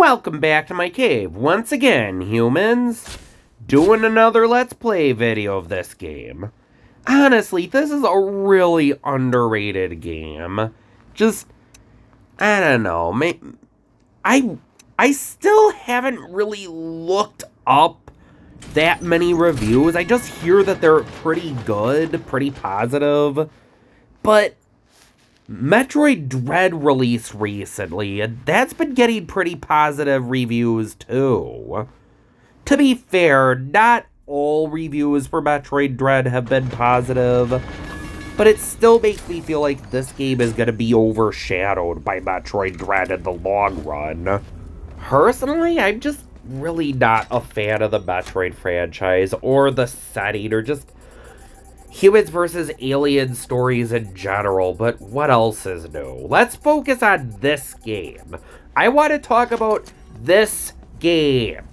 Welcome back to my cave once again, humans. Doing another Let's Play video of this game. Honestly, this is a really underrated game. Just, I don't know. I still haven't really looked up that many reviews. I just hear that they're pretty good, pretty positive. But Metroid Dread released recently, and that's been getting pretty positive reviews too. To be fair, not all reviews for Metroid Dread have been positive, but it still makes me feel like this game is going to be overshadowed by Metroid Dread in the long run. Personally, I'm just really not a fan of the Metroid franchise, or the setting, or just humans versus alien stories in general, but what else is new? Let's focus on this game. I want to talk about this game.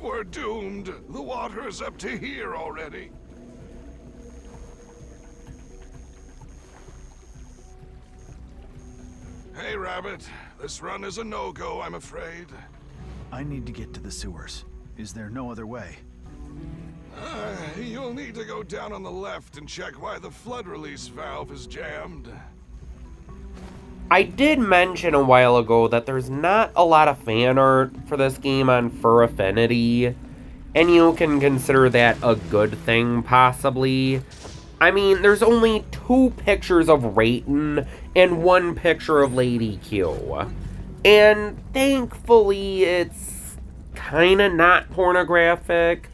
We're doomed. The water's up to here already. Hey, Rabbit. This run is a no-go, I'm afraid. I need to get to the sewers. Is there no other way? You'll need to go down on the left and check why the flood release valve is jammed. I did mention a while ago that there's not a lot of fan art for this game on Fur Affinity, and you can consider that a good thing, possibly. I mean, there's only 2 pictures of Rayton and 1 picture of Lady Q. And thankfully, it's kinda not pornographic.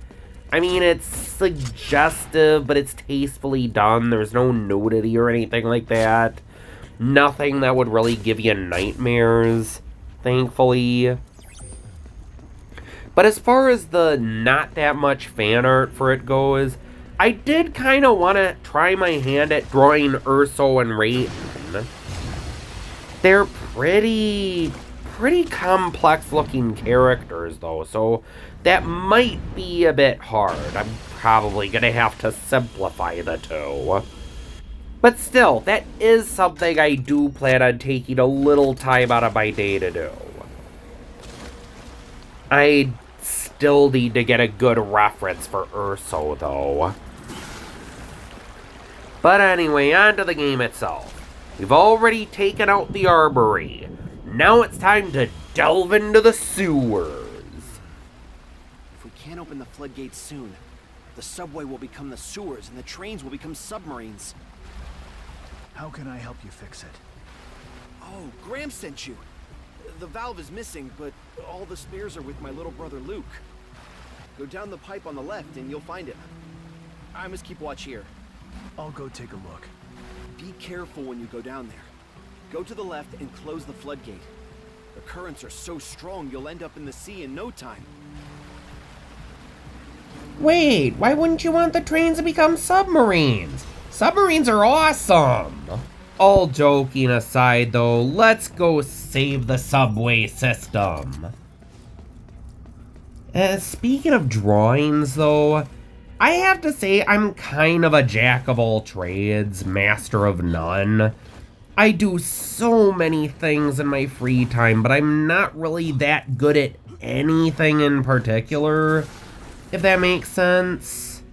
I mean, it's suggestive, but it's tastefully done. There's no nudity or anything like that. Nothing that would really give you nightmares, thankfully. But as far as the not that much fan art for it goes, I did kind of want to try my hand at drawing Urso and Rayton. They're pretty complex looking characters though, so that might be a bit hard. I'm probably gonna have to simplify the two. But still, that is something I do plan on taking a little time out of my day to do. I still need to get a good reference for Urso though. But anyway, on to the game itself. We've already taken out the armory. Now it's time to delve into the sewers. If we can't open the floodgates soon, the subway will become the sewers and the trains will become submarines. How can I help you fix it? Oh, Graham sent you. The valve is missing, but all the spares are with my little brother Luke. Go down the pipe on the left and you'll find it. I must keep watch here. I'll go take a look. Be careful when you go down there. Go to the left and close the floodgate. The currents are so strong you'll end up in the sea in no time. Wait, why wouldn't you want the trains to become submarines? Submarines are awesome! All joking aside though, let's go save the subway system. Speaking of drawings though, I have to say I'm kind of a jack of all trades, master of none. I do so many things in my free time, but I'm not really that good at anything in particular, if that makes sense.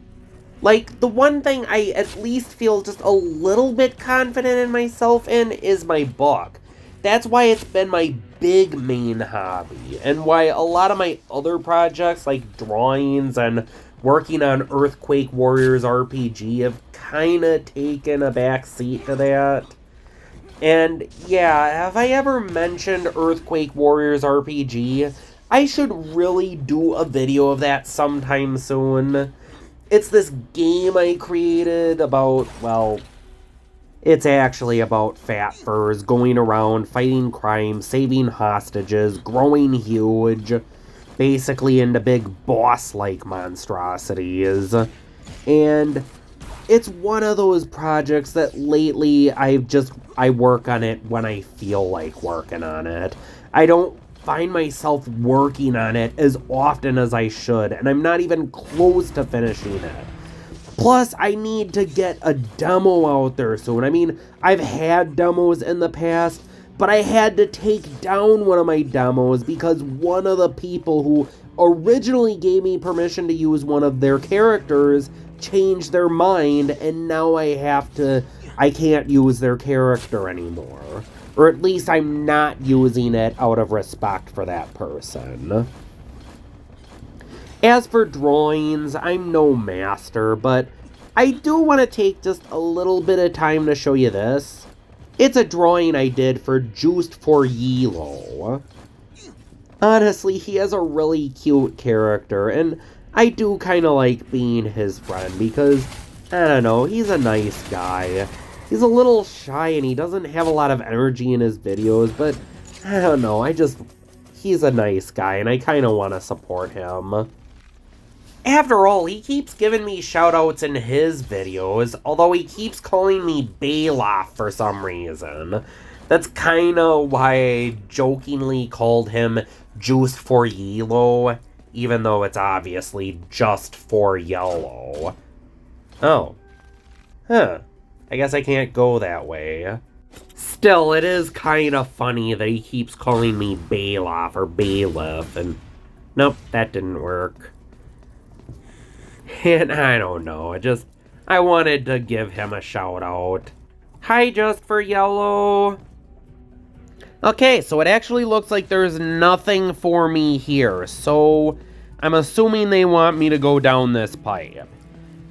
Like, the one thing I at least feel just a little bit confident in myself in is my book. That's why it's been my big main hobby, and why a lot of my other projects, like drawings and working on Earthquake Warriors RPG, have kinda taken a back seat to that. And yeah, have I ever mentioned Earthquake Warriors RPG? I should really do a video of that sometime soon. It's this game I created about, well, it's actually about fat furs going around, fighting crime, saving hostages, growing huge, basically into big boss-like monstrosities. And it's one of those projects that lately I work on it when I feel like working on it. I don't find myself working on it as often as I should, and I'm not even close to finishing it. Plus, I need to get a demo out there soon. I mean, I've had demos in the past, but I had to take down one of my demos because one of the people who originally gave me permission to use one of their characters changed their mind, and now I can't use their character anymore. Or at least I'm not using it out of respect for that person. As for drawings, I'm no master, but I do want to take just a little bit of time to show you this. It's a drawing I did for Juiced for Yelo. Honestly, he has a really cute character, and I do kind of like being his friend because, I don't know, he's a nice guy. He's a little shy and he doesn't have a lot of energy in his videos, but I don't know, he's a nice guy and I kind of want to support him. After all, he keeps giving me shoutouts in his videos, although he keeps calling me Bailoff for some reason. That's kind of why I jokingly called him Juiced for Yelo, even though it's obviously just for yellow. Oh. Huh. I guess I can't go that way. Still, it is kind of funny that he keeps calling me Bailoff or Bailiff, and nope, that didn't work. And I don't know, I wanted to give him a shout out. Hi, Just for Yellow. Okay, so it actually looks like there's nothing for me here, so I'm assuming they want me to go down this pipe.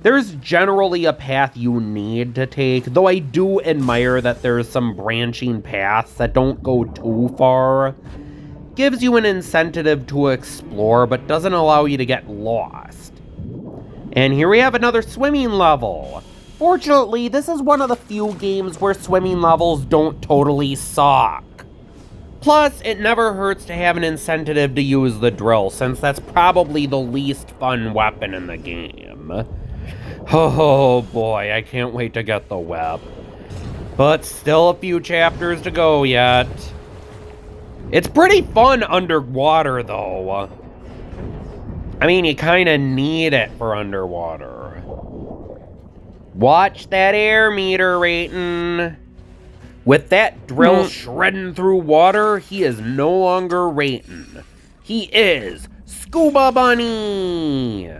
There's generally a path you need to take, though I do admire that there's some branching paths that don't go too far. Gives you an incentive to explore, but doesn't allow you to get lost. And here we have another swimming level. Fortunately, this is one of the few games where swimming levels don't totally suck. Plus, it never hurts to have an incentive to use the drill, since that's probably the least fun weapon in the game. Oh boy, I can't wait to get the web. But still a few chapters to go yet. It's pretty fun underwater, though. I mean, you kind of need it for underwater. Watch that air meter rating. With that drill shredding through water, he is no longer rating. He is Scuba Bunny.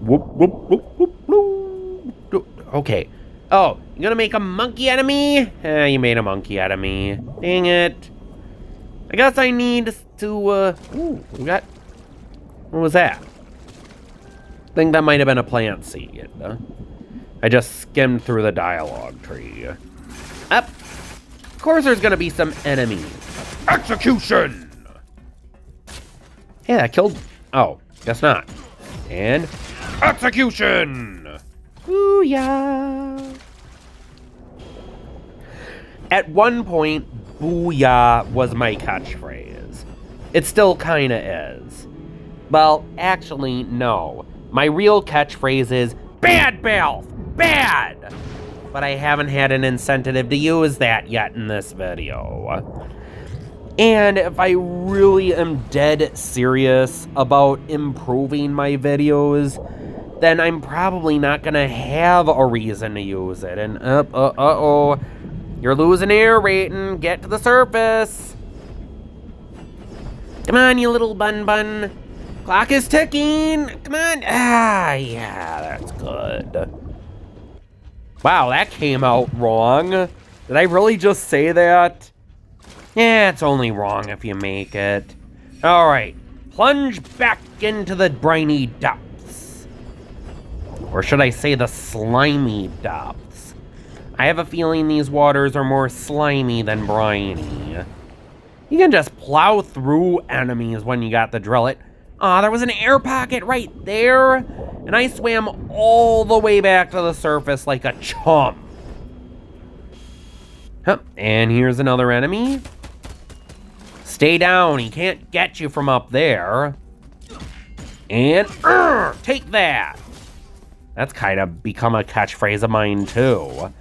Whoop, whoop, whoop, whoop, whoop. Okay. Oh, you gonna make a monkey out of me? You made a monkey out of me. Dang it. I guess I need to, we got... What was that? I think that might have been a plant seed. I just skimmed through the dialogue tree. Up. Of course there's gonna be some enemies. Execution! Yeah, I killed... Oh, guess not. And... Execution! Booyah! At one point, booyah was my catchphrase. It still kinda is. Well, actually, no. My real catchphrase is, Bad Balf! Bad! But I haven't had an incentive to use that yet in this video. And if I really am dead serious about improving my videos, then I'm probably not gonna have a reason to use it. And, uh-oh, you're losing air rating, get to the surface. Come on, you little bun. Clock is ticking! Come on! Ah, yeah, that's good. Wow, that came out wrong. Did I really just say that? Yeah, it's only wrong if you make it. Alright, plunge back into the briny depths. Or should I say the slimy depths? I have a feeling these waters are more slimy than briny. You can just plow through enemies when you got the drill. Aw, there was an air pocket right there, and I swam all the way back to the surface like a chump. Huh, and here's another enemy. Stay down, he can't get you from up there. And, take that. That's kind of become a catchphrase of mine too.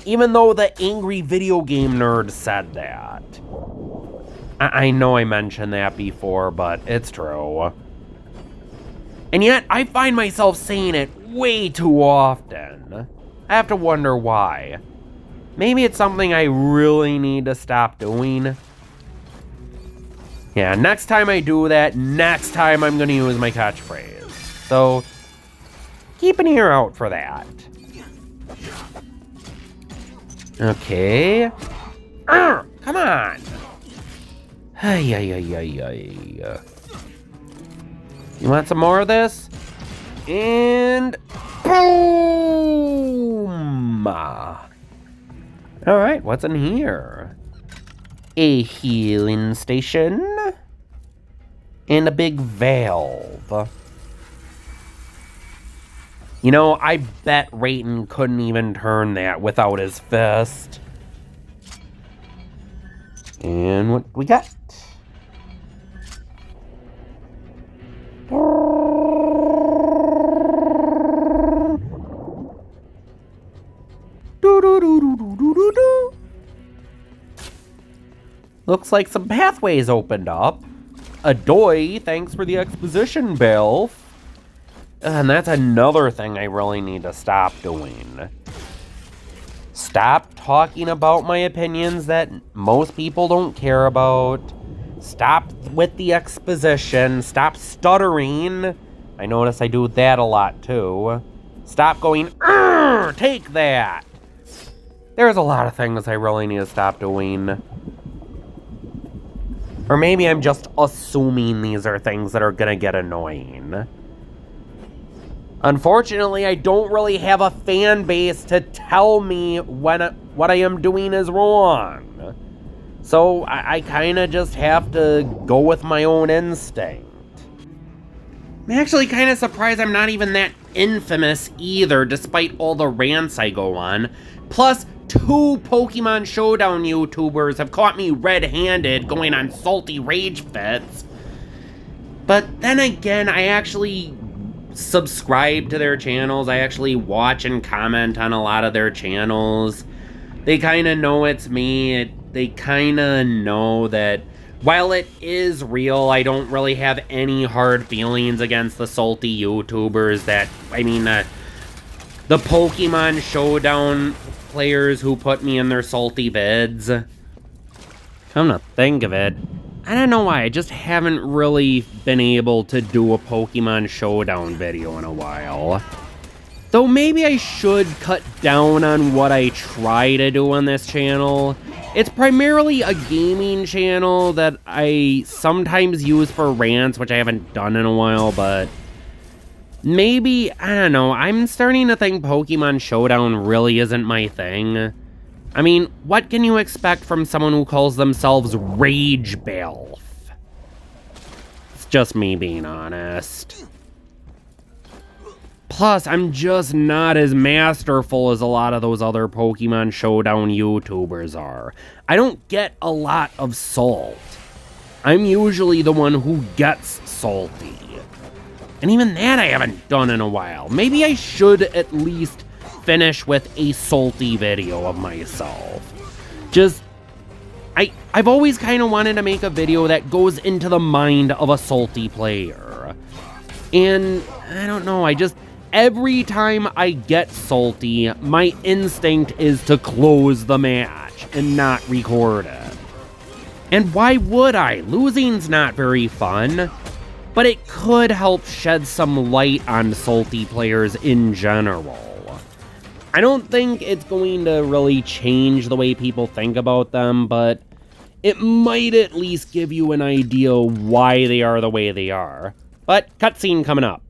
Even though the angry video game nerd said that. I know I mentioned that before, but it's true. And yet, I find myself saying it way too often. I have to wonder why. Maybe it's something I really need to stop doing. Yeah, next time I do that, next time I'm going to use my catchphrase. So, keep an ear out for that. Okay. Come on. Hey. You want some more of this? And boom! Alright, what's in here? A healing station. And a big valve. You know, I bet Rayton couldn't even turn that without his fist. And what we got? Looks like some pathways opened up. Adoy, thanks for the exposition, Bill. And that's another thing I really need to stop doing. Stop talking about my opinions that most people don't care about. Stop with the exposition. Stop stuttering. I notice I do that a lot too. Stop going, take that. There's a lot of things I really need to stop doing. Or maybe I'm just assuming these are things that are gonna get annoying. Unfortunately, I don't really have a fan base to tell me what I am doing is wrong. So I kind of just have to go with my own instinct. I'm actually kind of surprised I'm not even that infamous either, despite all the rants I go on. Plus, 2 Pokemon Showdown YouTubers have caught me red-handed going on salty rage fits. But then again, I actually subscribe to their channels. I actually watch and comment on a lot of their channels. They kind of know it's me. They kind of know that while it is real, I don't really have any hard feelings against the salty YouTubers that, the Pokemon Showdown players who put me in their salty vids. Come to think of it, I don't know why, I just haven't really been able to do a Pokemon Showdown video in a while. Though maybe I should cut down on what I try to do on this channel. It's primarily a gaming channel that I sometimes use for rants, which I haven't done in a while, but maybe, I don't know, I'm starting to think Pokemon Showdown really isn't my thing. I mean, what can you expect from someone who calls themselves Rage Balf? It's just me being honest. Plus, I'm just not as masterful as a lot of those other Pokemon Showdown YouTubers are. I don't get a lot of salt. I'm usually the one who gets salty. And even that I haven't done in a while. Maybe I should at least finish with a salty video of myself. Just, I've always kind of wanted to make a video that goes into the mind of a salty player. And, I don't know, every time I get salty, my instinct is to close the match and not record it. And why would I? Losing's not very fun. But it could help shed some light on salty players in general. I don't think it's going to really change the way people think about them, but it might at least give you an idea why they are the way they are. But cutscene coming up.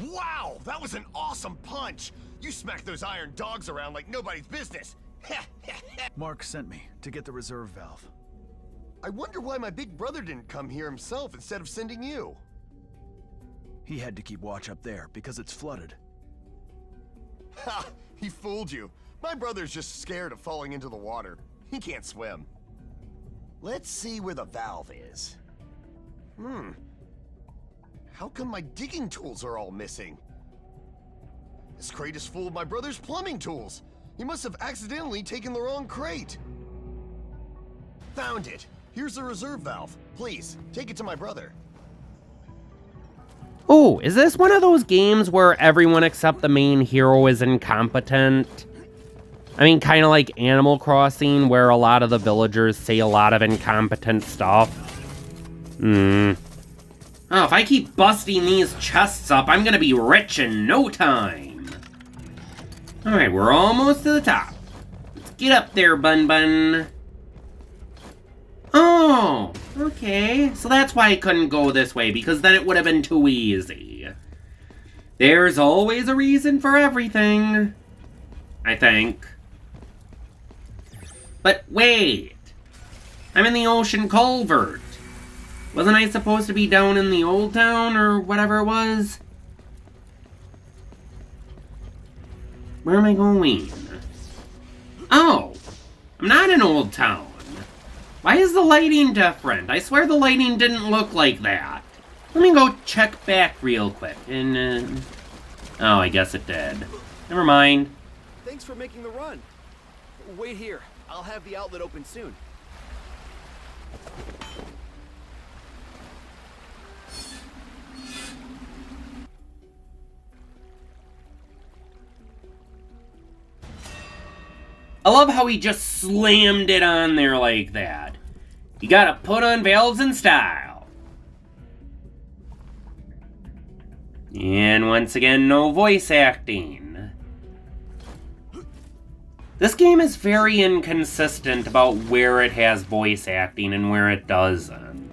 Wow, that was an awesome punch! You smacked those iron dogs around like nobody's business. Mark sent me to get the reserve valve. I wonder why my big brother didn't come here himself instead of sending you. He had to keep watch up there because it's flooded. Ha! He fooled you. My brother's just scared of falling into the water. He can't swim. Let's see where the valve is. How come my digging tools are all missing? This crate is full of my brother's plumbing tools. He must have accidentally taken the wrong crate. Found it. Here's the reserve valve. Please, take it to my brother. Oh, is this one of those games where everyone except the main hero is incompetent? I mean, kind of like Animal Crossing, where a lot of the villagers say a lot of incompetent stuff. Oh, if I keep busting these chests up, I'm gonna be rich in no time. Alright, we're almost to the top. Let's get up there, Bun Bun. Oh, okay. So that's why I couldn't go this way, because then it would have been too easy. There's always a reason for everything, I think. But wait, I'm in the ocean culvert. Wasn't I supposed to be down in the old town or whatever it was? Where am I going? Oh, I'm not in Old Town. Why is the lighting different? I swear the lighting didn't look like that. Let me go check back real quick. And, oh, I guess it did. Never mind. Thanks for making the run. Wait here. I'll have the outlet open soon. I love how he just slammed it on there like that. You gotta put on valves in style. And once again, no voice acting. This game is very inconsistent about where it has voice acting and where it doesn't.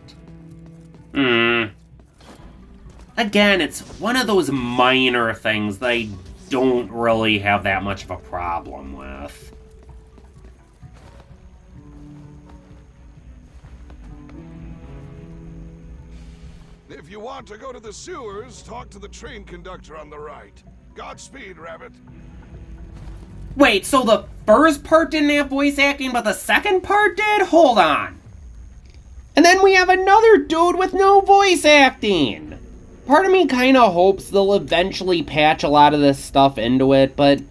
Again, it's one of those minor things that I don't really have that much of a problem with. If you want to go to the sewers, talk to the train conductor on the right. Godspeed, Rabbit. Wait, so the first part didn't have voice acting, but the second part did? Hold on. And then we have another dude with no voice acting. Part of me kind of hopes they'll eventually patch a lot of this stuff into it, but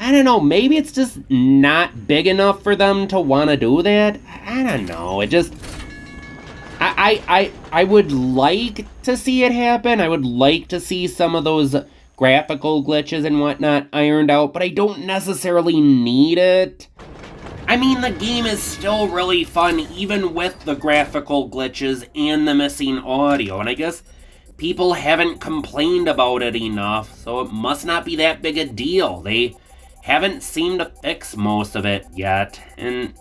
I don't know, maybe it's just not big enough for them to want to do that? I don't know, it just... I would like to see it happen. I would like to see some of those graphical glitches and whatnot ironed out, but I don't necessarily need it. I mean, the game is still really fun, even with the graphical glitches and the missing audio, and I guess people haven't complained about it enough, so it must not be that big a deal. They haven't seemed to fix most of it yet, and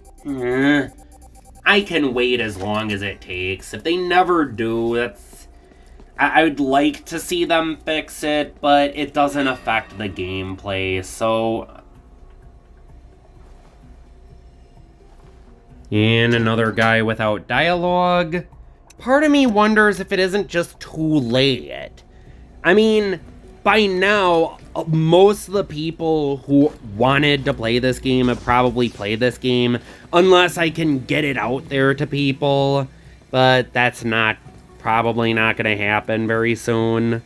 I can wait as long as it takes. If they never do, I would like to see them fix it, but it doesn't affect the gameplay, so... And another guy without dialogue. Part of me wonders if it isn't just too late. I mean, by now, most of the people who wanted to play this game have probably played this game, unless I can get it out there to people, but that's probably not going to happen very soon.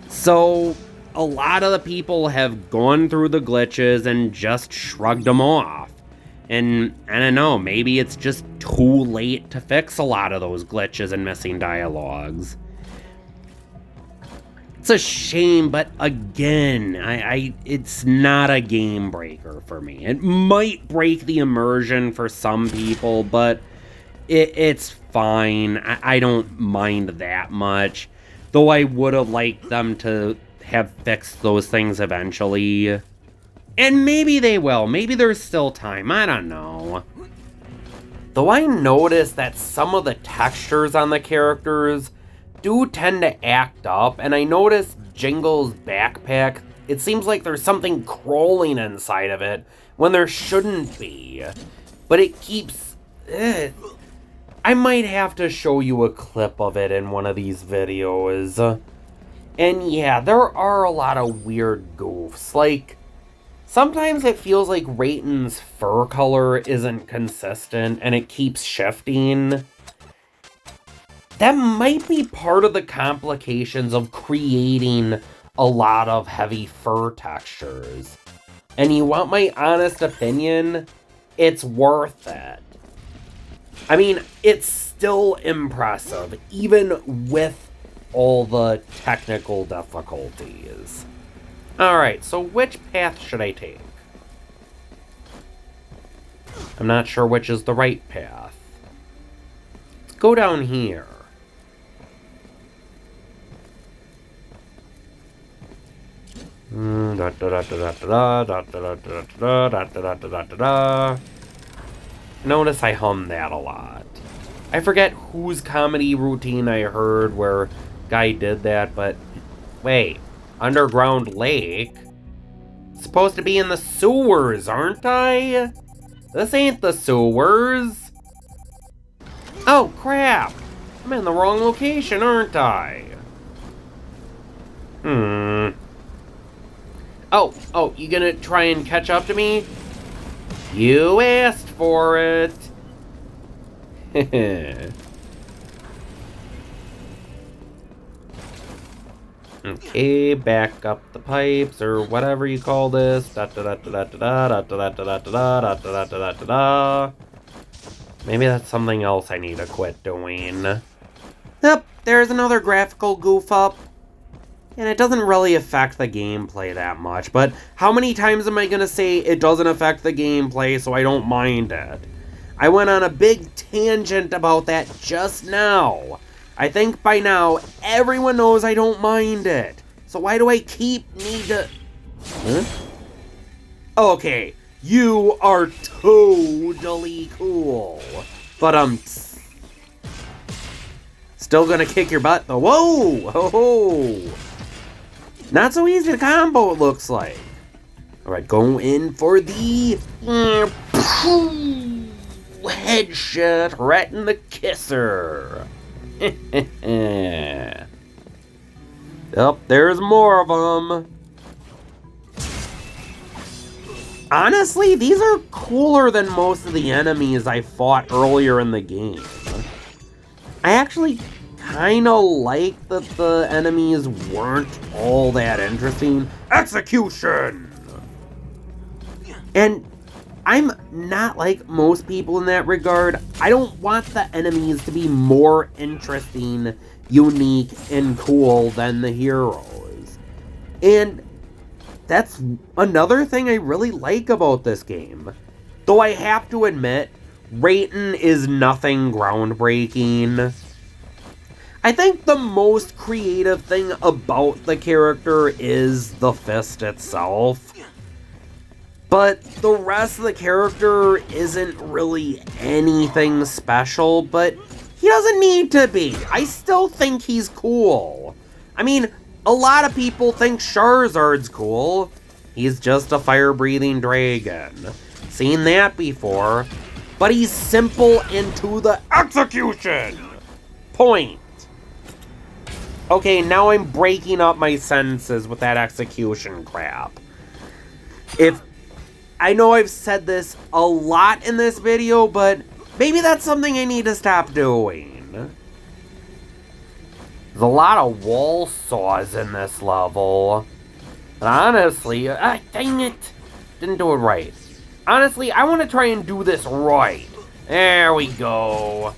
So, a lot of the people have gone through the glitches and just shrugged them off. And I don't know, maybe it's just too late to fix a lot of those glitches and missing dialogues. It's a shame, but again, it's not a game breaker for me. It might break the immersion for some people, but it's fine. I don't mind that much. Though I would have liked them to have fixed those things eventually. And maybe they will. Maybe there's still time. I don't know. Though I noticed that some of the textures on the characters do tend to act up, and I noticed Jingle's backpack, it seems like there's something crawling inside of it when there shouldn't be. But it keeps... I might have to show you a clip of it in one of these videos. And yeah, there are a lot of weird goofs. Like, sometimes it feels like Rayton's fur color isn't consistent and it keeps shifting. That might be part of the complications of creating a lot of heavy fur textures. And you want my honest opinion? It's worth it. I mean, it's still impressive, even with all the technical difficulties. Alright, so which path should I take? I'm not sure which is the right path. Let's go down here. Notice I hum that a lot. I forget whose comedy routine I heard where guy did that, but wait, underground lake? Supposed to be in the sewers, aren't I? This ain't the sewers. Oh crap! I'm in the wrong location, aren't I? Oh, you gonna try and catch up to me? You asked for it. Okay, back up the pipes or whatever you call this. Maybe that's something else I need to quit doing. Yep, there's another graphical goof up. And it doesn't really affect the gameplay that much, but how many times am I gonna say it doesn't affect the gameplay so I don't mind it? I went on a big tangent about that just now. I think by now, everyone knows I don't mind it. So why do I need to... Huh? Okay, you are totally cool. But still gonna kick your butt though. Whoa! Ho-ho! Not so easy to combo, it looks like. Alright, go in for the... headshot right in the kisser. Yep, there's more of them. Honestly, these are cooler than most of the enemies I fought earlier in the game. I actually kinda like that the enemies weren't all that interesting. Execution! And I'm not like most people in that regard. I don't want the enemies to be more interesting, unique, and cool than the heroes. And that's another thing I really like about this game. Though I have to admit, Raiden is nothing groundbreaking. I think the most creative thing about the character is the fist itself. But the rest of the character isn't really anything special, but he doesn't need to be. I still think he's cool. I mean, a lot of people think Charizard's cool. He's just a fire-breathing dragon. Seen that before. But he's simple and to the execution point. Okay, now I'm breaking up my sentences with that execution crap. I know I've said this a lot in this video, but maybe that's something I need to stop doing. There's a lot of wall saws in this level. And honestly, dang it, didn't do it right. Honestly, I want to try and do this right. There we go.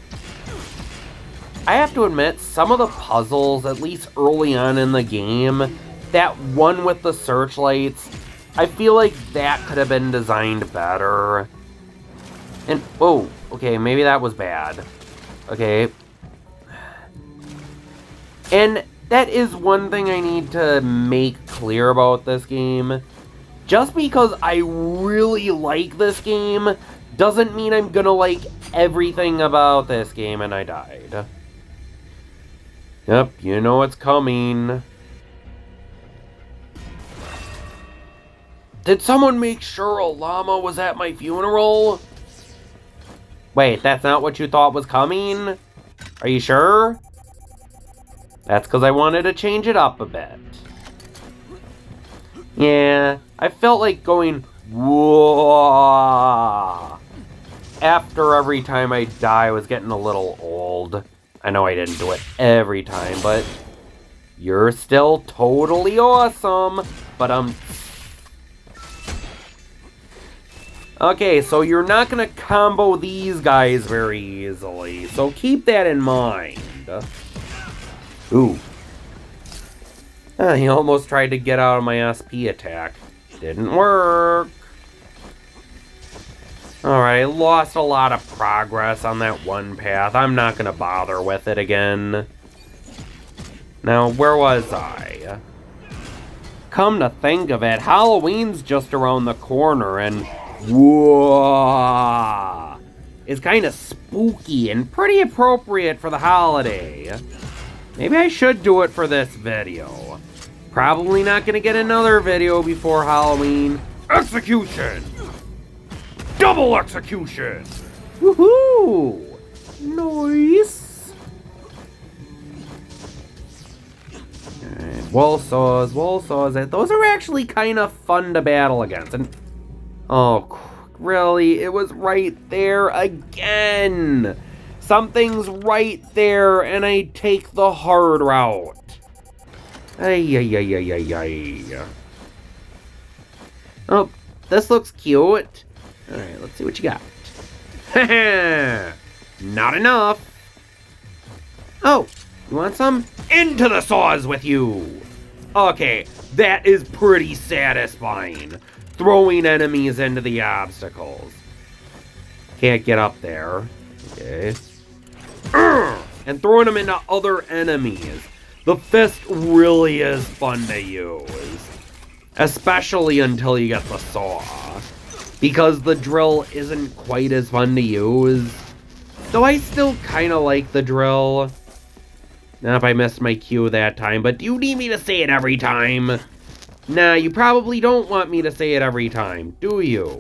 I have to admit, some of the puzzles, at least early on in the game, that one with the searchlights, I feel like that could have been designed better. And, oh, okay, maybe that was bad. Okay. And that is one thing I need to make clear about this game. Just because I really like this game doesn't mean I'm gonna like everything about this game, and I died. Yep, you know it's coming. Did someone make sure a llama was at my funeral? Wait, that's not what you thought was coming? Are you sure? That's because I wanted to change it up a bit. Yeah, I felt like going, whoa. After every time I die was getting a little old. I know I didn't do it every time, but you're still totally awesome. But okay, so you're not gonna combo these guys very easily, so keep that in mind. Ooh. He almost tried to get out of my SP attack. Didn't work. Alright, I lost a lot of progress on that one path. I'm not gonna bother with it again. Now, where was I? Come to think of it, Halloween's just around the corner, and whoa! It's kind of spooky and pretty appropriate for the holiday. Maybe I should do it for this video. Probably not gonna get another video before Halloween. Execution! Double execution! Woohoo! Nice! Alright, wall saws. Those are actually kind of fun to battle against. And oh, really? It was right there again! Something's right there, and I take the hard route. Ay. Oh, this looks cute. Alright, let's see what you got. Not enough. Oh, you want some? Into the saws with you. Okay, that is pretty satisfying. Throwing enemies into the obstacles. Can't get up there. Okay. And throwing them into other enemies. The fist really is fun to use. Especially until you get the saw. Because the drill isn't quite as fun to use. Though I still kind of like the drill. Not if I missed my cue that time, but do you need me to say it every time? Nah, you probably don't want me to say it every time, do you?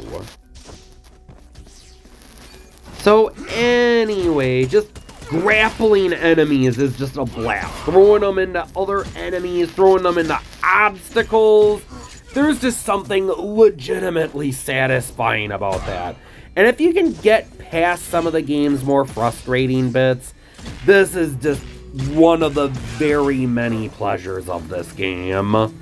So anyway, just grappling enemies is just a blast. Throwing them into other enemies, throwing them into obstacles. There's just something legitimately satisfying about that. And if you can get past some of the game's more frustrating bits, this is just one of the very many pleasures of this game.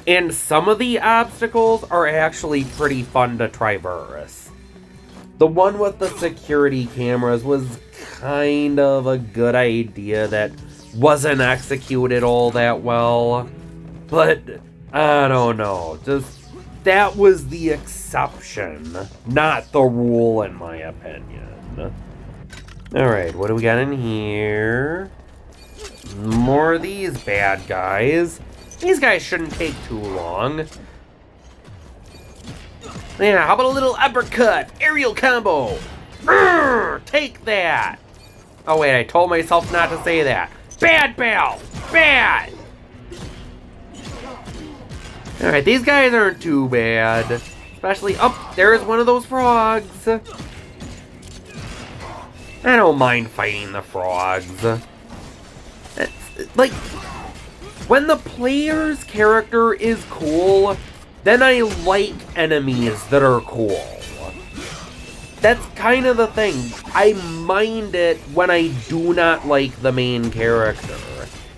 And some of the obstacles are actually pretty fun to traverse. The one with the security cameras was kind of a good idea that wasn't executed all that well. But I don't know, just that was the exception, not the rule in my opinion. Alright, what do we got in here? More of these bad guys. These guys shouldn't take too long. Yeah, how about a little uppercut? Aerial combo! Take that! Oh wait, I told myself not to say that. Bad Bell! Bad! Alright, these guys aren't too bad. Especially, oh, there's one of those frogs. I don't mind fighting the frogs. It's, like, when the player's character is cool, then I like enemies that are cool. That's kind of the thing. I mind it when I do not like the main character.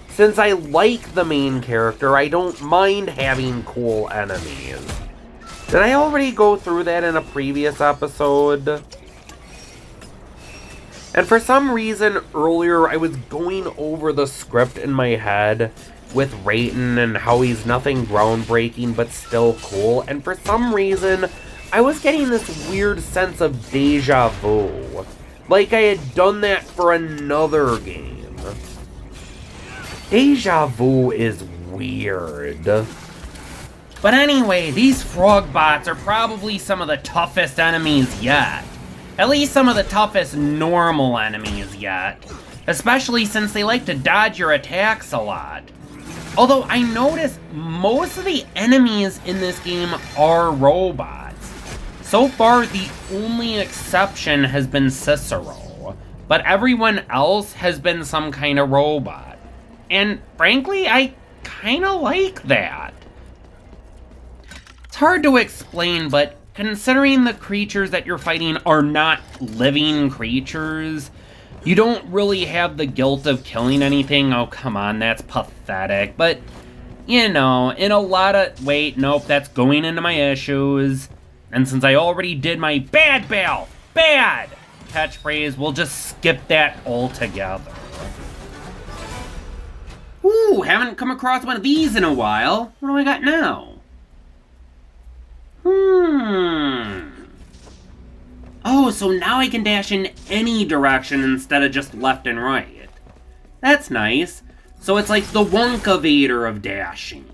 Since I like the main character, I don't mind having cool enemies. Did I already go through that in a previous episode? And for some reason, earlier I was going over the script in my head with Rayton and how he's nothing groundbreaking but still cool, and for some reason, I was getting this weird sense of deja vu. Like I had done that for another game. Deja vu is weird. But anyway, these frog bots are probably some of the toughest enemies yet. At least some of the toughest normal enemies yet. Especially since they like to dodge your attacks a lot. Although I noticed most of the enemies in this game are robots. So far, the only exception has been Cicero. But everyone else has been some kind of robot. And frankly, I kinda like that. It's hard to explain, but considering the creatures that you're fighting are not living creatures, you don't really have the guilt of killing anything. Oh, come on, that's pathetic. But, you know, in a lot of... Wait, nope, that's going into my issues. And since I already did my bad Bell, bad catchphrase, we'll just skip that altogether. Ooh, haven't come across one of these in a while. What do I got now? Oh, so now I can dash in any direction instead of just left and right. That's nice. So it's like the Wonkavator of dashing.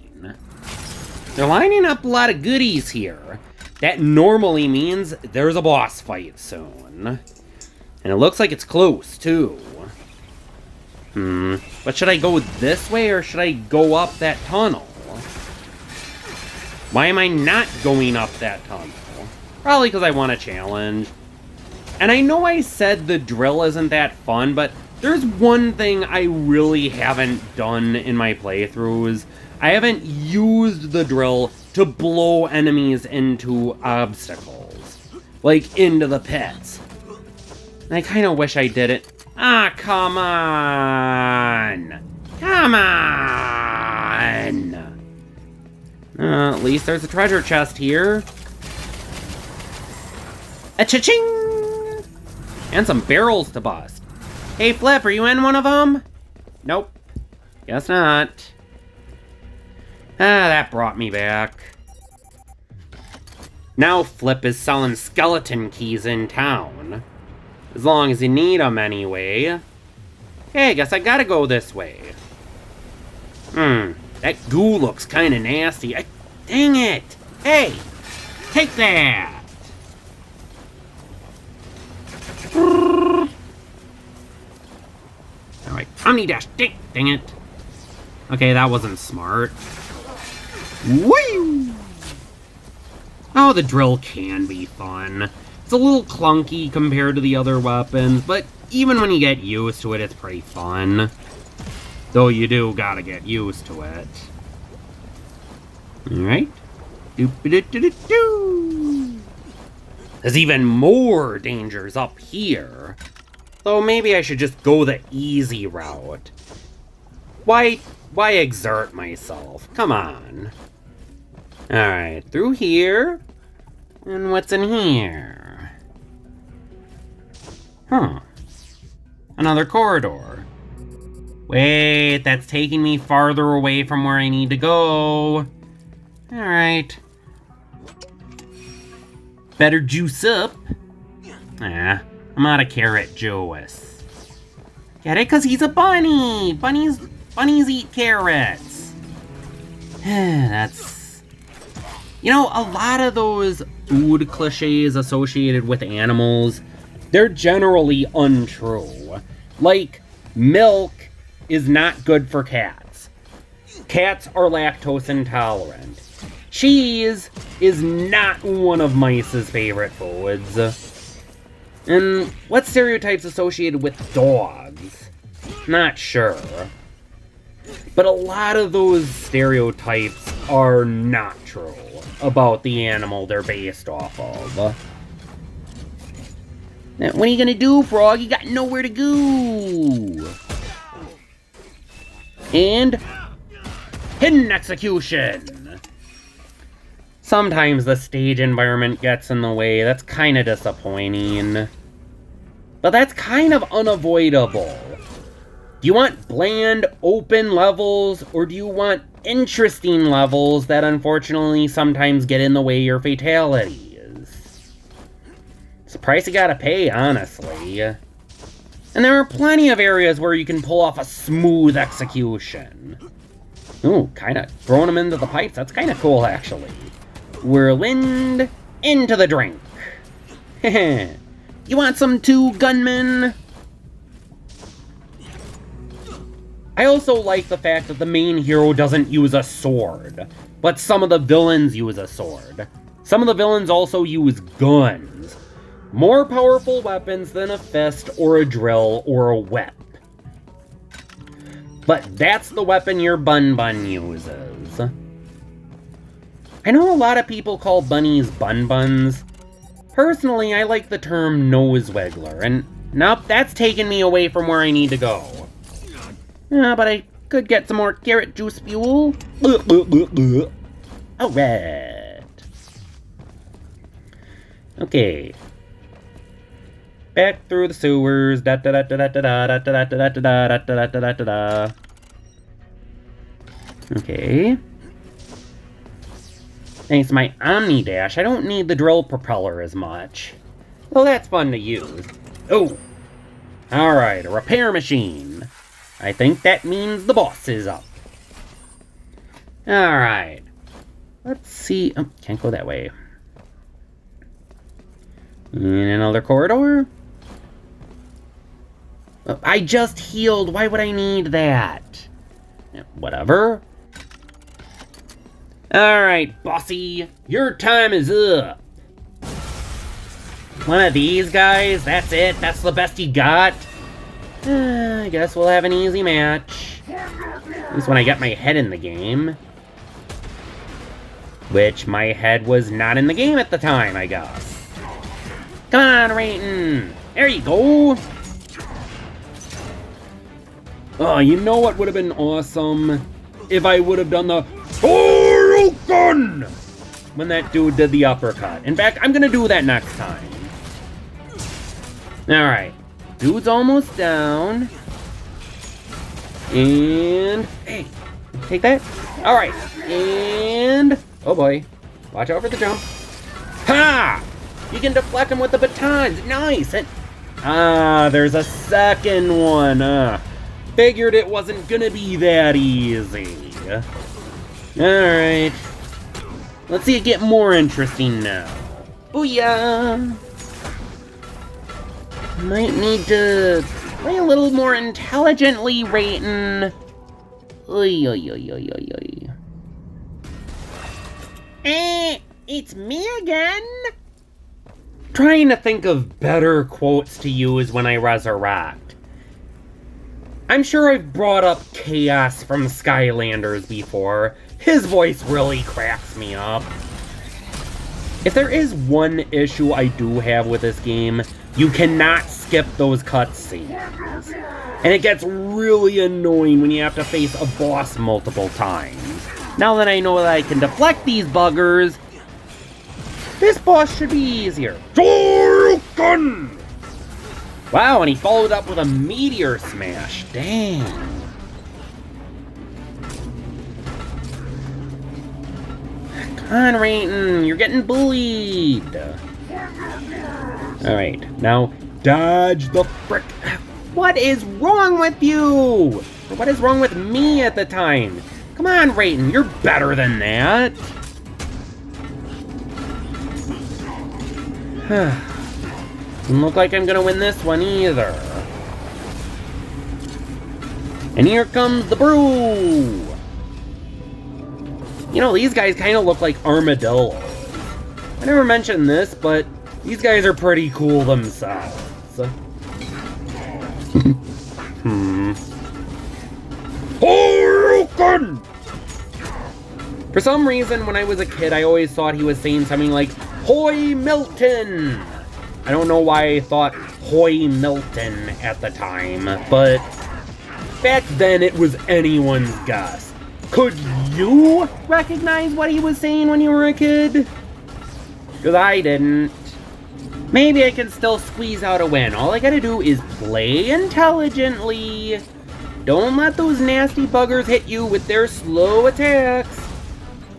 They're lining up a lot of goodies here. That normally means there's a boss fight soon. And it looks like it's close, too. But should I go this way or should I go up that tunnel? Why am I not going up that tunnel? Probably because I want a challenge. And I know I said the drill isn't that fun, but there's one thing I really haven't done in my playthroughs. I haven't used the drill to blow enemies into obstacles. Like, into the pits. And I kind of wish I did it. Ah, come on! Come on! At least there's a treasure chest here. A cha-ching! And some barrels to bust. Hey, Flip, are you in one of them? Nope. Guess not. Ah, that brought me back. Now Flip is selling skeleton keys in town. As long as you need them anyway. Hey, I guess I gotta go this way. That goo looks kinda nasty. Dang it! Hey! Take that! Alright, Omni Dash! Dang it! Okay, that wasn't smart. Whee! Oh, the drill can be fun. It's a little clunky compared to the other weapons, but even when you get used to it, it's pretty fun. Though you do gotta get used to it. Alright. Doop-a-doo-doo-doo-doo. There's even more dangers up here. Though maybe I should just go the easy route. Why exert myself? Come on. Alright, through here. And what's in here? Huh. Another corridor. Wait, that's taking me farther away from where I need to go. Alright. Better juice up. I'm out of carrot juice. Get it? 'Cause he's a bunny! Bunnies eat carrots. That's... You know, a lot of those food cliches associated with animals, they're generally untrue. Like, milk is not good for cats. Cats are lactose intolerant. Cheese is not one of mice's favorite foods. And what stereotypes associated with dogs? Not sure. But a lot of those stereotypes are not true about the animal they're based off of. Now, what are you gonna do, Frog? You got nowhere to go. And hidden execution. Sometimes the stage environment gets in the way. That's kind of disappointing. But that's kind of unavoidable. Do you want bland, open levels, or do you want interesting levels that unfortunately sometimes get in the way of your fatalities? It's the price you gotta pay, honestly. And there are plenty of areas where you can pull off a smooth execution. Ooh, kinda throwing them into the pipes. That's kinda cool, actually. Whirlwind into the drink. You want some too, gunman? I also like the fact that the main hero doesn't use a sword, but some of the villains use a sword. Some of the villains also use guns. More powerful weapons than a fist or a drill or a whip. But that's the weapon your Bun uses. I know a lot of people call bunnies Bun-Buns. Personally, I like the term nose wiggler, and nope, that's taking me away from where I need to go. But I could get some more carrot juice fuel. Alright. Okay. Back through the sewers. Da da da da da da da da da da da da da da da. Okay. Thanks to my Omni Dash, I don't need the drill propeller as much. Well, that's fun to use. Oh! Alright, a repair machine. I think that means the boss is up. Alright. Let's see. Oh, can't go that way. In another corridor? Oh, I just healed. Why would I need that? Whatever. Alright, bossy. Your time is up. One of these guys? That's it? That's the best you got? I guess we'll have an easy match. At least when I get my head in the game. Which my head was not in the game at the time, I guess. Come on, Rayton. There you go. Oh, you know what would have been awesome? If I would have done the Gun when that dude did the uppercut. In fact, I'm gonna do that next time. Alright. Dude's almost down. And... hey, take that. Alright. And... oh boy. Watch out for the jump. Ha! You can deflect him with the batons. Nice! And, there's a second one. Figured it wasn't gonna be that easy. Alright. Let's see it get more interesting now. Booyah! Might need to play a little more intelligently, Rayton. Oy, oy, oy, oy, oy, oy. It's me again? Trying to think of better quotes to use when I resurrect. I'm sure I've brought up Chaos from Skylanders before. His voice really cracks me up. If there is one issue I do have with this game, you cannot skip those cutscenes. And it gets really annoying when you have to face a boss multiple times. Now that I know that I can deflect these buggers, this boss should be easier. Gun! Wow, and he followed up with a meteor smash. Dang. Come on, Rayton, you're getting bullied. Alright, now dodge the frick. What is wrong with you? Or what is wrong with me at the time? Come on, Rayton, you're better than that. Doesn't look like I'm gonna win this one either. And here comes the brew. You know, these guys kind of look like armadillos. I never mentioned this, but these guys are pretty cool themselves. Gun! For some reason, when I was a kid, I always thought he was saying something like, Hoy Milton! I don't know why I thought Hoy Milton at the time, but back then it was anyone's guess. Could you recognize what he was saying when you were a kid? Because I didn't. Maybe I can still squeeze out a win. All I gotta do is play intelligently. Don't let those nasty buggers hit you with their slow attacks.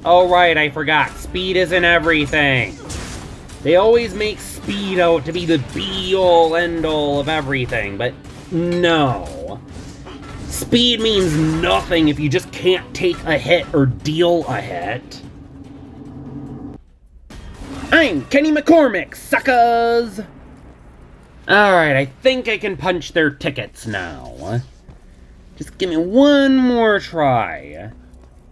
Oh right, I forgot. Speed isn't everything. They always make speed out to be the be-all, end-all of everything, but no. Speed means nothing if you just can't take a hit or deal a hit. I'm Kenny McCormick, suckers! Alright, I think I can punch their tickets now. Just give me one more try.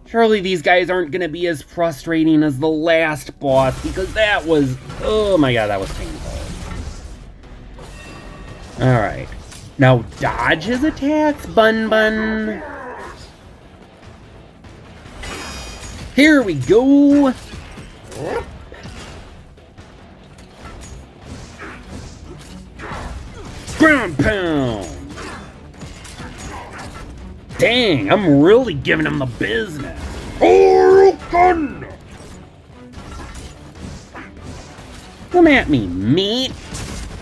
Surely these guys aren't gonna be as frustrating as the last boss, because that was... oh my god, that was painful. Alright. Now dodge his attacks, Bun Bun. Here we go. Ground pound. Dang, I'm really giving him the business. Gun! Come at me, meat.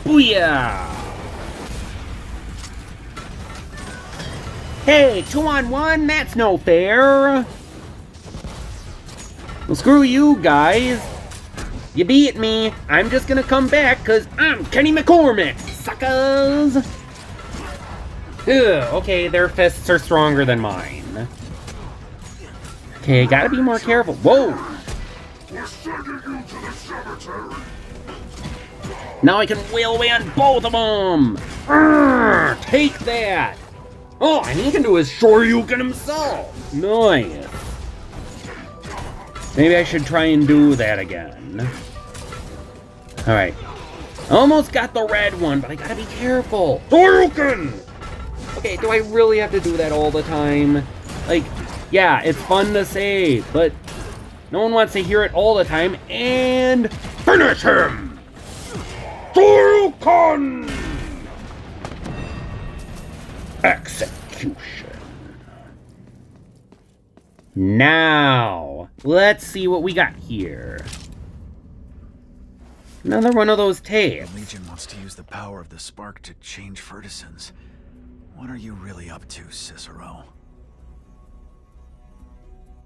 Booyah! Hey, 2-on-1? That's no fair. Well, screw you guys. You beat me. I'm just gonna come back because I'm Kenny McCormick, suckers. Ugh, okay, their fists are stronger than mine. Okay, gotta be more careful. Whoa! We're sending you to the cemetery. Now I can whale away on both of them! Urgh, take that! Oh, and he can do his Shoryuken himself! Nice. Maybe I should try and do that again. Alright. Almost got the red one, but I gotta be careful. Shoryuken! Okay, do I really have to do that all the time? Like, yeah, it's fun to say, but no one wants to hear it all the time, and finish him! Shoryuken! Execution. Now, let's see what we got here. Another one of those tapes. The Legion wants to use the power of the spark to change Fertisons. What are you really up to, Cicero?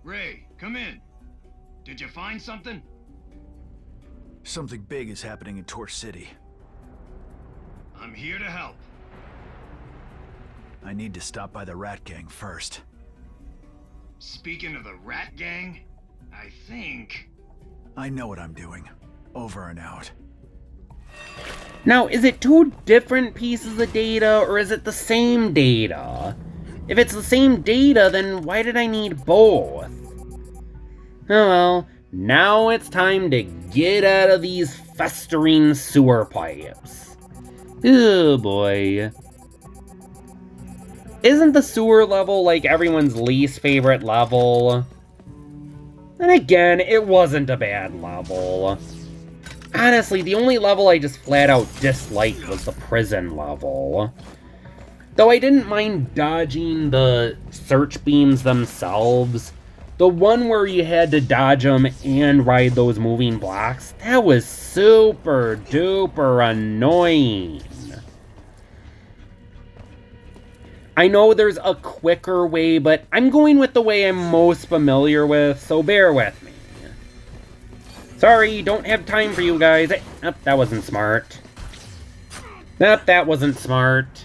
Ray, come in. Did you find something? Something big is happening in Tor City. I'm here to help. I need to stop by the Rat Gang first. Speaking of the Rat Gang, I think... I know what I'm doing. Over and out. Now, is it two different pieces of data, or is it the same data? If it's the same data, then why did I need both? Oh well, now it's time to get out of these festering sewer pipes. Oh boy. Isn't the sewer level like everyone's least favorite level? And again, it wasn't a bad level. Honestly, the only level I just flat out disliked was the prison level. Though I didn't mind dodging the search beams themselves. The one where you had to dodge them and ride those moving blocks, that was super duper annoying. I know there's a quicker way, but I'm going with the way I'm most familiar with, so bear with me. Sorry, don't have time for you guys. Oh, that wasn't smart. Nope, that wasn't smart.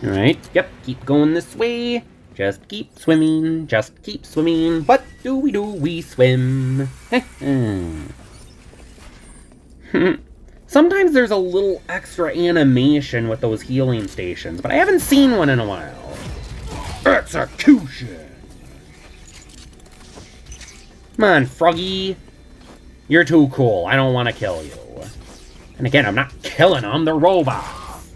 Alright, yep, keep going this way. Just keep swimming, just keep swimming. What do? We swim. Sometimes there's a little extra animation with those healing stations, but I haven't seen one in a while. Execution! Come on, Froggy. You're too cool. I don't want to kill you. And again, I'm not killing them, they're robots.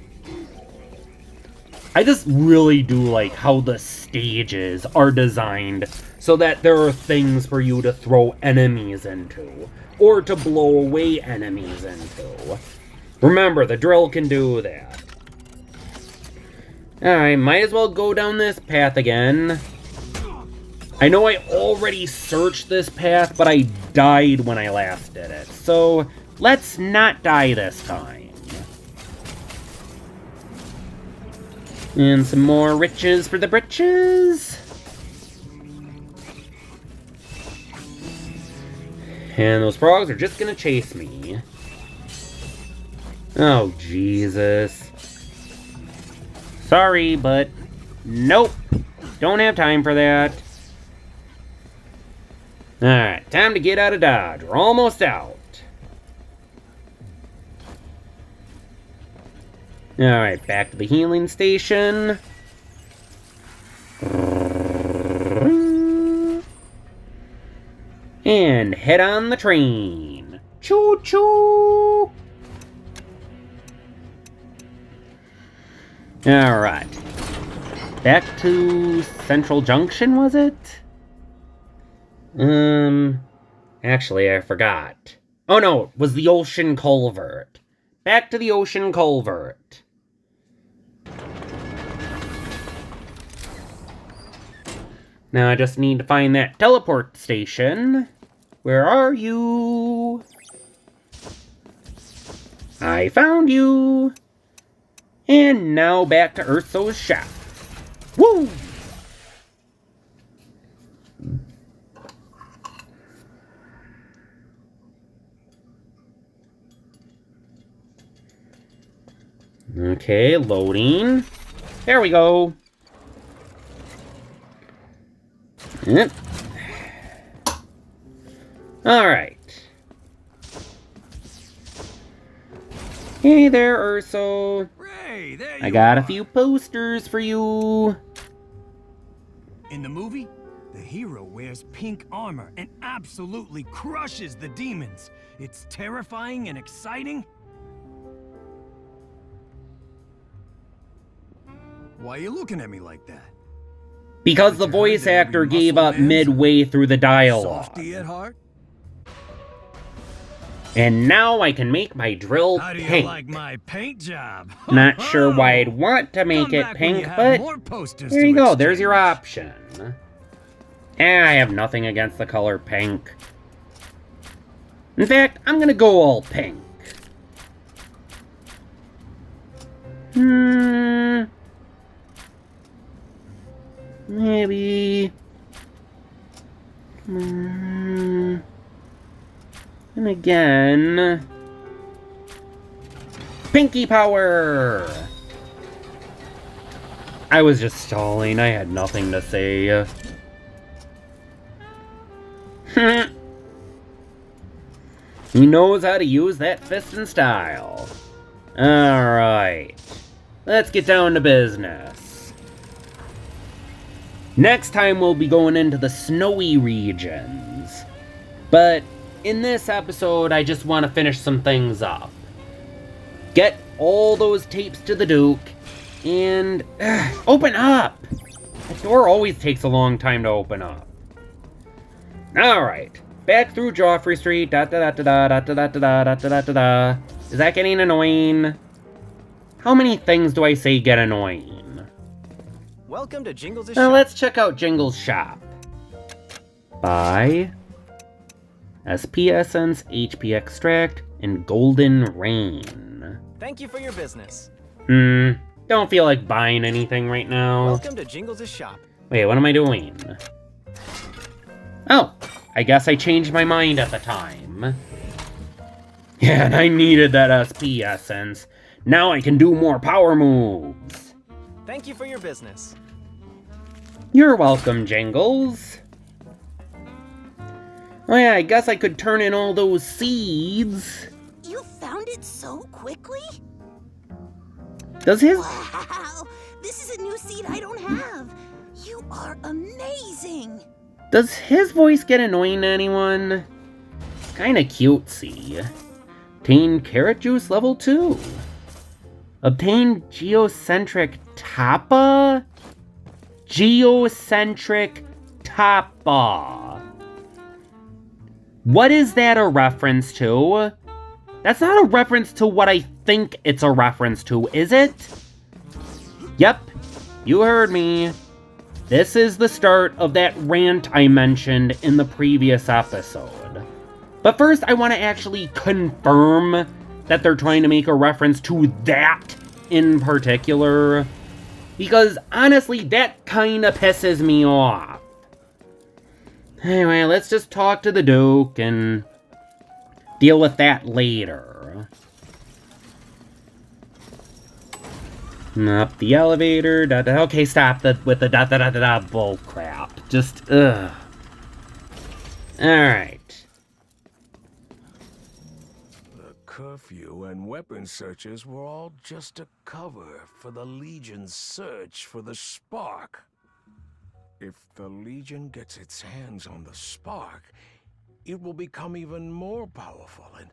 I just really do like how the stages are designed so that there are things for you to throw enemies into, or to blow away enemies into. Remember, the drill can do that. Alright, might as well go down this path again. I know I already searched this path, but I died when I last did it. So, let's not die this time. And some more riches for the britches. And those frogs are just gonna chase me. Oh, Jesus. Sorry, but nope. Don't have time for that. Alright, time to get out of Dodge. We're almost out. Alright, back to the healing station. And head on the train. Choo-choo! Alright. Back to Central Junction, was it? Actually, I forgot. Oh no, it was the Ocean Culvert. Back to the Ocean Culvert. Now I just need to find that teleport station. Where are you? I found you. And now back to Urso's shop. Woo! Okay, loading. There we go. Yep. Alright. Hey there, Urso. Ray, there you I got a are. few posters for you. In the movie, the hero wears pink armor and absolutely crushes the demons. It's terrifying and exciting. Why are you looking at me like that? Because the But you heard voice that every actor gave muscle up man's midway through the dialogue. Softy at heart? And now I can make my drill How do you pink. like my paint job? Not sure why I'd want to make Come it back when you pink, have but more posters there to you go. There's your exchange. option. I have nothing against the color pink. In fact, I'm gonna go all pink. Maybe. And again. Pinky power! I was just stalling. I had nothing to say. He knows how to use that fist in style. Alright. Let's get down to business. Next time we'll be going into the snowy regions. But in this episode, I just want to finish some things up. Get all those tapes to the Duke, and open up! That door always takes a long time to open up. Alright, back through Joffre Street, da da da da da da da da da da da da da. Is that getting annoying? How many things do I say get annoying? Welcome to Jingles' Now shop. let's check out Jingle's shop. Buy SP Essence, HP Extract, and Golden Rain. Thank you for your business. Don't feel like buying anything right now. Welcome to Jingles' shop. Wait, what am I doing? Oh, I guess I changed my mind at the time. Yeah, and I needed that SP Essence. Now I can do more power moves. Thank you for your business. You're welcome, Jingles. Oh yeah, I guess I could turn in all those seeds. You found it so quickly? Does his... Wow! This is a new seed I don't have. You are amazing. Does his voice get annoying to anyone? It's kinda cutesy. Obtain carrot juice level 2. Obtain geocentric Tappa? Geocentric Tappa. What is that a reference to? That's not a reference to what I think it's a reference to, is it? Yep, you heard me. This is the start of that rant I mentioned in the previous episode. But first, I want to actually confirm that they're trying to make a reference to that in particular. Because honestly, that kind of pisses me off. Anyway, let's just talk to the Duke and deal with that later. Up the elevator, da da. Okay, stop with the da da da da da bull crap. Just, ugh. Alright. The curfew and weapon searches were all just a cover for the Legion's search for the spark. If the Legion gets its hands on the spark, it will become even more powerful and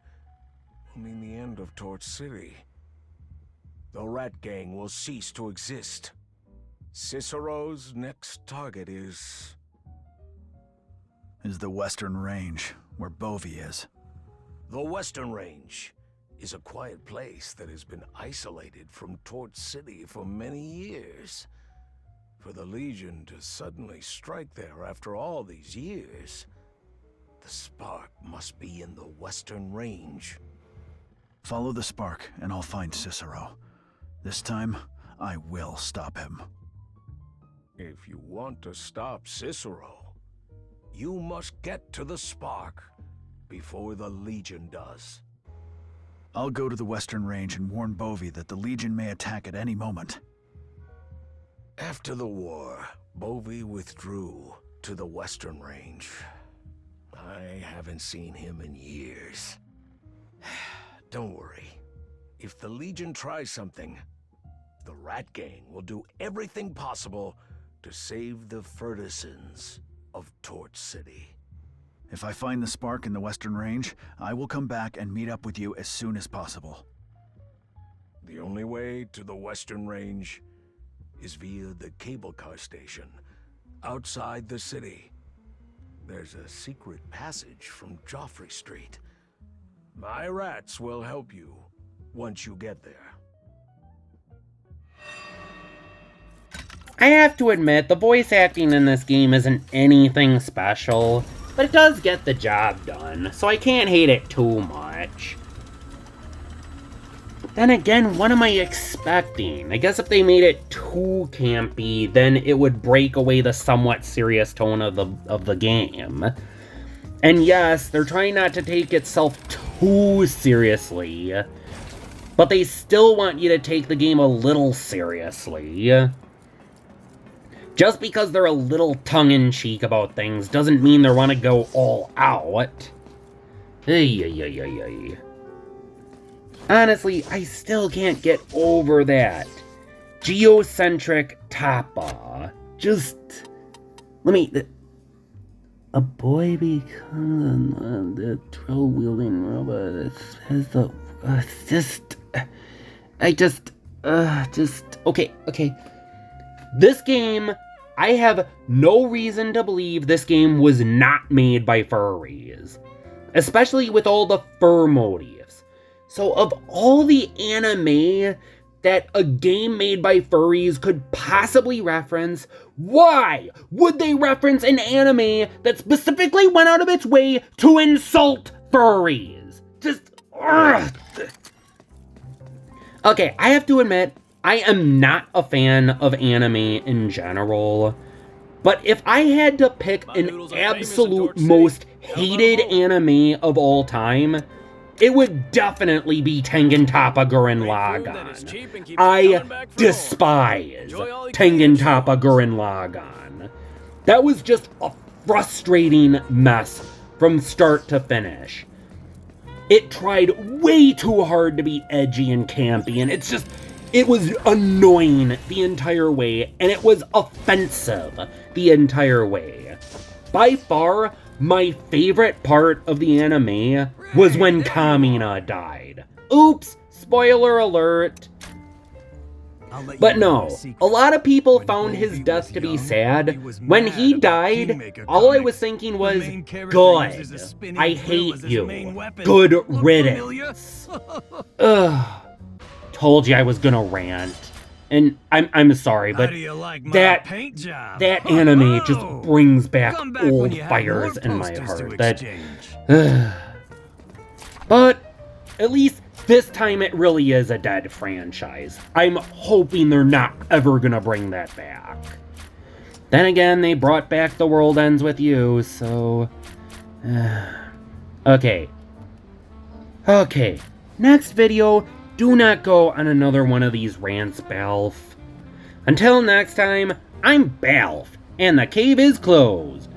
will mean the end of Torch City. The Rat Gang will cease to exist. Cicero's next target is Is the Western Range, where Bovie is. the Western Range. Is a quiet place that has been isolated from Torch City for many years. For the Legion to suddenly strike there after all these years, the spark must be in the Western Range. Follow the spark, and I'll find Cicero. This time, I will stop him. If you want to stop Cicero, you must get to the spark before the Legion does. I'll go to the Western Range and warn Bovey that the Legion may attack at any moment. After the war, Bovey withdrew to the Western Range. I haven't seen him in years. Don't worry. If the Legion tries something, the Rat Gang will do everything possible to save the Fergusons of Torch City. If I find the spark in the Western Range, I will come back and meet up with you as soon as possible. The only way to the Western Range is via the cable car station outside the city. There's a secret passage from Joffre Street. My rats will help you once you get there. I have to admit, the voice acting in this game isn't anything special, but it does get the job done, so I can't hate it too much. Then again, what am I expecting? I guess if they made it too campy, then it would break away the somewhat serious tone of the game. And yes, they're trying not to take itself too seriously, but they still want you to take the game a little seriously. Just because they're a little tongue-in-cheek about things doesn't mean they want to go all out. Honestly, I still can't get over that. Geocentric Tappa. Just... let me... A boy becomes the troll-wielding robot. Has the... Okay. This game... I have no reason to believe this game was not made by furries. Especially with all the fur motifs. So of all the anime that a game made by furries could possibly reference, why would they reference an anime that specifically went out of its way to insult furries? Just... ugh. Okay, I have to admit, I am not a fan of anime in general, but if I had to pick an absolute most hated anime of all time, it would definitely be Tengen Toppa Gurren Lagann. I despise Tengen Toppa Gurren Lagann. That was just a frustrating mess from start to finish. It tried way too hard to be edgy and campy, and it was annoying the entire way, and it was offensive the entire way. By far, my favorite part of the anime was when Kamina died. Oops, spoiler alert. But no, a lot of people found his death to be sad. When he died, all I was thinking was, good, I hate you, good riddance. Ugh. Told you I was gonna rant. And I'm sorry, but that anime just brings back old fires in my heart. But at least this time it really is a dead franchise. I'm hoping they're not ever gonna bring that back. Then again, they brought back The World Ends With You, so... Okay, next video, do not go on another one of these rants, Balf. Until next time, I'm Balf, and the cave is closed.